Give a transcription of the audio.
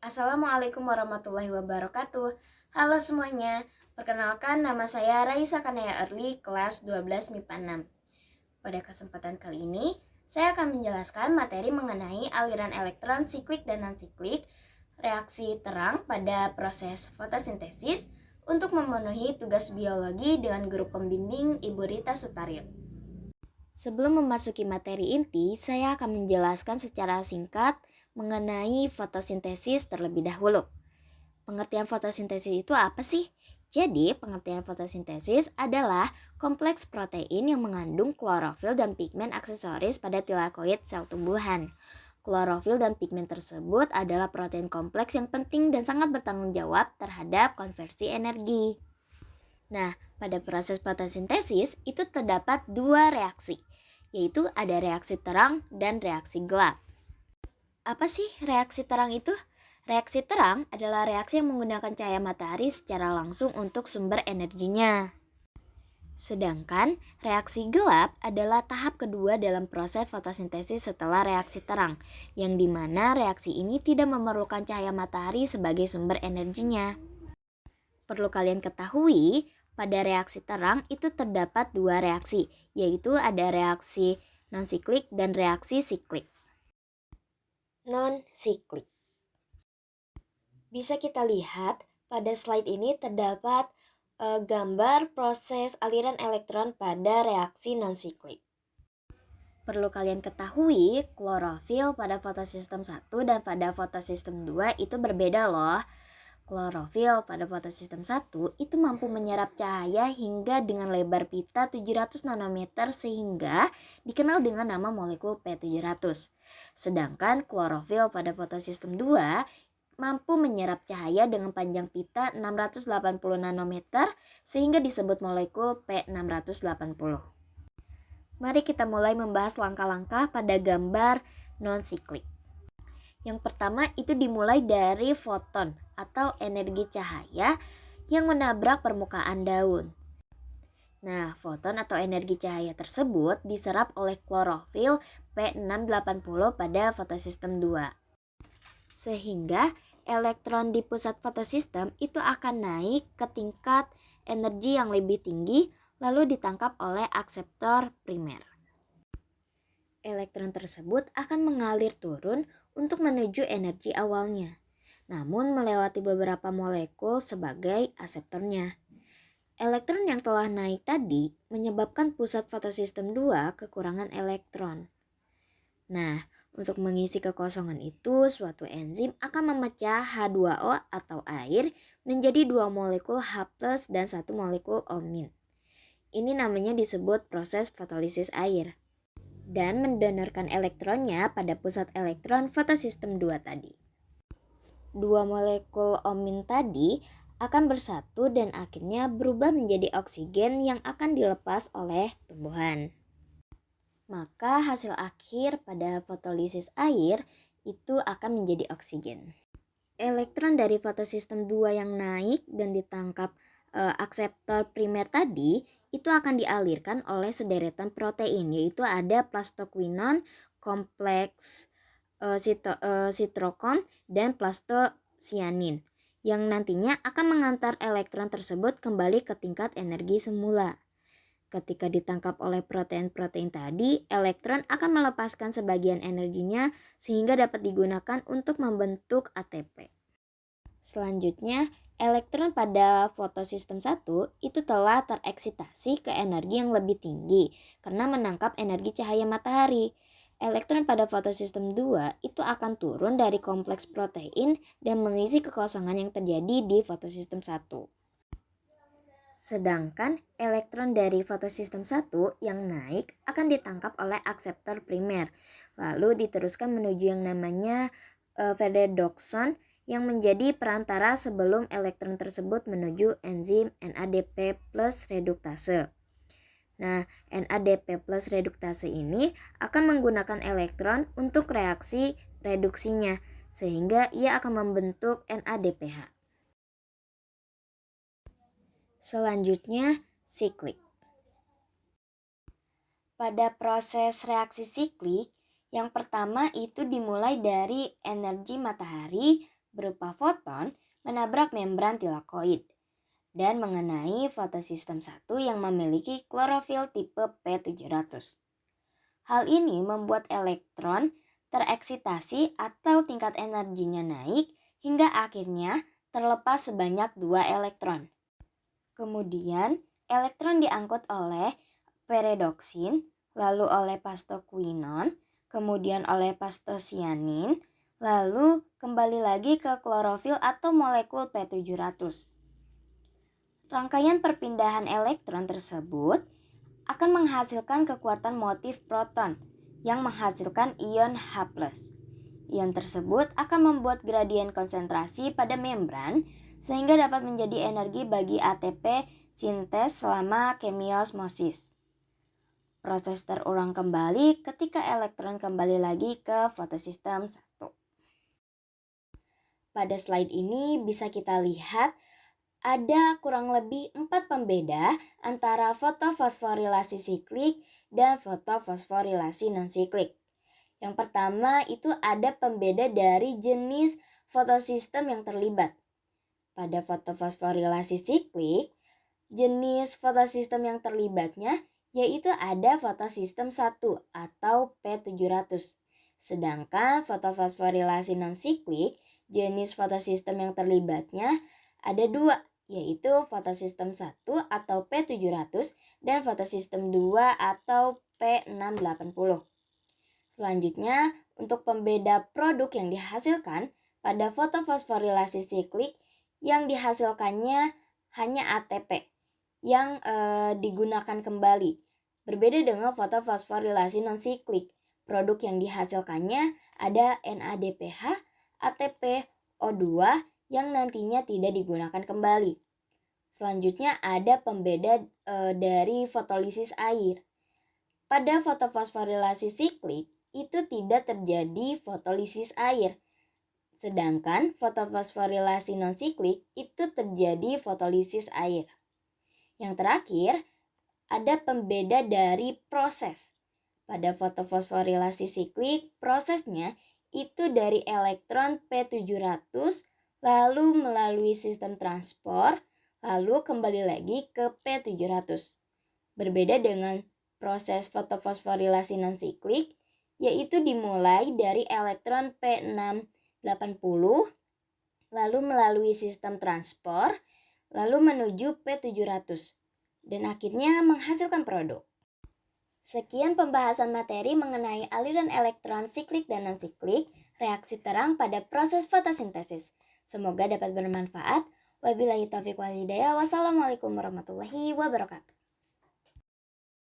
Assalamualaikum warahmatullahi wabarakatuh. Halo semuanya, perkenalkan nama saya Raisa Kanaya Erli, kelas 12 MIPA 6. Pada kesempatan kali ini, saya akan menjelaskan materi mengenai aliran elektron siklik dan non-siklik, reaksi terang pada proses fotosintesis untuk memenuhi tugas biologi dengan guru pembimbing Ibu Rita Sutaryo. Sebelum memasuki materi inti, saya akan menjelaskan secara singkat mengenai fotosintesis terlebih dahulu. Pengertian fotosintesis itu apa sih? Jadi, pengertian fotosintesis adalah kompleks protein yang mengandung klorofil dan pigmen aksesoris pada tilakoid sel tumbuhan. Klorofil dan pigmen tersebut adalah protein kompleks yang penting dan sangat bertanggung jawab terhadap konversi energi. Nah, pada proses fotosintesis itu terdapat dua reaksi, yaitu ada reaksi terang dan reaksi gelap. Apa sih reaksi terang itu? Reaksi terang adalah reaksi yang menggunakan cahaya matahari secara langsung untuk sumber energinya. Sedangkan reaksi gelap adalah tahap kedua dalam proses fotosintesis setelah reaksi terang, yang dimana reaksi ini tidak memerlukan cahaya matahari sebagai sumber energinya. Perlu kalian ketahui, pada reaksi terang itu terdapat dua reaksi, yaitu ada reaksi non-siklik dan reaksi siklik. Non-siklik. Bisa kita lihat pada slide ini terdapat gambar proses aliran elektron pada reaksi non-siklik. Perlu kalian ketahui, klorofil pada fotosistem 1 dan pada fotosistem 2 itu berbeda loh. Klorofil pada fotosistem 1 itu mampu menyerap cahaya hingga dengan lebar pita 700 nanometer sehingga dikenal dengan nama molekul P700. Sedangkan klorofil pada fotosistem 2 mampu menyerap cahaya dengan panjang pita 680 nanometer sehingga disebut molekul P680. Mari kita mulai membahas langkah-langkah pada gambar non-siklik. Yang pertama itu dimulai dari foton atau energi cahaya yang menabrak permukaan daun. Nah, foton atau energi cahaya tersebut diserap oleh klorofil P680 pada fotosistem 2. Sehingga elektron di pusat fotosistem itu akan naik ke tingkat energi yang lebih tinggi lalu ditangkap oleh akseptor primer. Elektron tersebut akan mengalir turun untuk menuju energi awalnya, namun melewati beberapa molekul sebagai aseptornya. Elektron yang telah naik tadi menyebabkan pusat fotosistem 2 kekurangan elektron. Nah, untuk mengisi kekosongan itu, suatu enzim akan memecah H2O atau air menjadi dua molekul H+ dan satu molekul O-. Ini namanya disebut proses fotolisis air. Dan mendonorkan elektronnya pada pusat elektron fotosistem 2 tadi. Dua molekul O- tadi akan bersatu dan akhirnya berubah menjadi oksigen yang akan dilepas oleh tumbuhan. Maka hasil akhir pada fotolisis air itu akan menjadi oksigen. Elektron dari fotosistem 2 yang naik dan ditangkap akseptor primer tadi itu akan dialirkan oleh sederetan protein, yaitu ada plastoquinon, kompleks sitrokon, dan plastosianin yang nantinya akan mengantar elektron tersebut kembali ke tingkat energi semula. Ketika ditangkap oleh protein-protein tadi, elektron akan melepaskan sebagian energinya sehingga dapat digunakan untuk membentuk ATP. Selanjutnya, elektron pada fotosistem 1 itu telah tereksitasi ke energi yang lebih tinggi karena menangkap energi cahaya matahari. Elektron pada fotosistem 2 itu akan turun dari kompleks protein dan mengisi kekosongan yang terjadi di fotosistem 1. Sedangkan elektron dari fotosistem 1 yang naik akan ditangkap oleh akseptor primer, lalu diteruskan menuju yang namanya ferredoxon yang menjadi perantara sebelum elektron tersebut menuju enzim NADP plus reduktase. Nah, NADP plus reduktase ini akan menggunakan elektron untuk reaksi reduksinya, sehingga ia akan membentuk NADPH. Selanjutnya, siklik. Pada proses reaksi siklik, yang pertama itu dimulai dari energi matahari berupa foton menabrak membran tilakoid dan mengenai fotosistem 1 yang memiliki klorofil tipe P700. Hal ini membuat elektron tereksitasi atau tingkat energinya naik hingga akhirnya terlepas sebanyak 2 elektron. Kemudian, elektron diangkut oleh peredoksin, lalu oleh pastoquinon, kemudian oleh pastosianin, lalu kembali lagi ke klorofil atau molekul P700. Rangkaian perpindahan elektron tersebut akan menghasilkan kekuatan motif proton yang menghasilkan ion H+. Ion tersebut akan membuat gradien konsentrasi pada membran sehingga dapat menjadi energi bagi ATP sintes selama kemiosmosis. Proses terulang kembali ketika elektron kembali lagi ke fotosistem 1. Pada slide ini bisa kita lihat ada kurang lebih 4 pembeda antara fotofosforilasi siklik dan fotofosforilasi non-siklik. Yang pertama itu ada pembeda dari jenis fotosistem yang terlibat. Pada fotofosforilasi siklik, jenis fotosistem yang terlibatnya yaitu ada fotosistem 1 atau P700. Sedangkan fotofosforilasi non-siklik, jenis fotosistem yang terlibatnya ada 2, yaitu fotosistem 1 atau P700 dan fotosistem 2 atau P680. Selanjutnya, untuk pembeda produk yang dihasilkan pada fotofosforilasi siklik yang dihasilkannya hanya ATP yang digunakan kembali. Berbeda dengan fotofosforilasi non-siklik, produk yang dihasilkannya ada NADPH, ATP, O2 yang nantinya tidak digunakan kembali. Selanjutnya ada pembeda dari fotolisis air. Pada fotofosforilasi siklik itu tidak terjadi fotolisis air. Sedangkan fotofosforilasi non-siklik itu terjadi fotolisis air. Yang terakhir, ada pembeda dari proses. Pada fotofosforilasi siklik, prosesnya itu dari elektron P700 lalu melalui sistem transport, lalu kembali lagi ke P700. Berbeda dengan proses fotofosforilasi non-siklik, yaitu dimulai dari elektron P680, lalu melalui sistem transport, lalu menuju P700, dan akhirnya menghasilkan produk. Sekian pembahasan materi mengenai aliran elektron siklik dan non-siklik, reaksi terang pada proses fotosintesis. Semoga dapat bermanfaat. Wabillahi taufiq wal hidayah. Wassalamualaikum warahmatullahi wabarakatuh.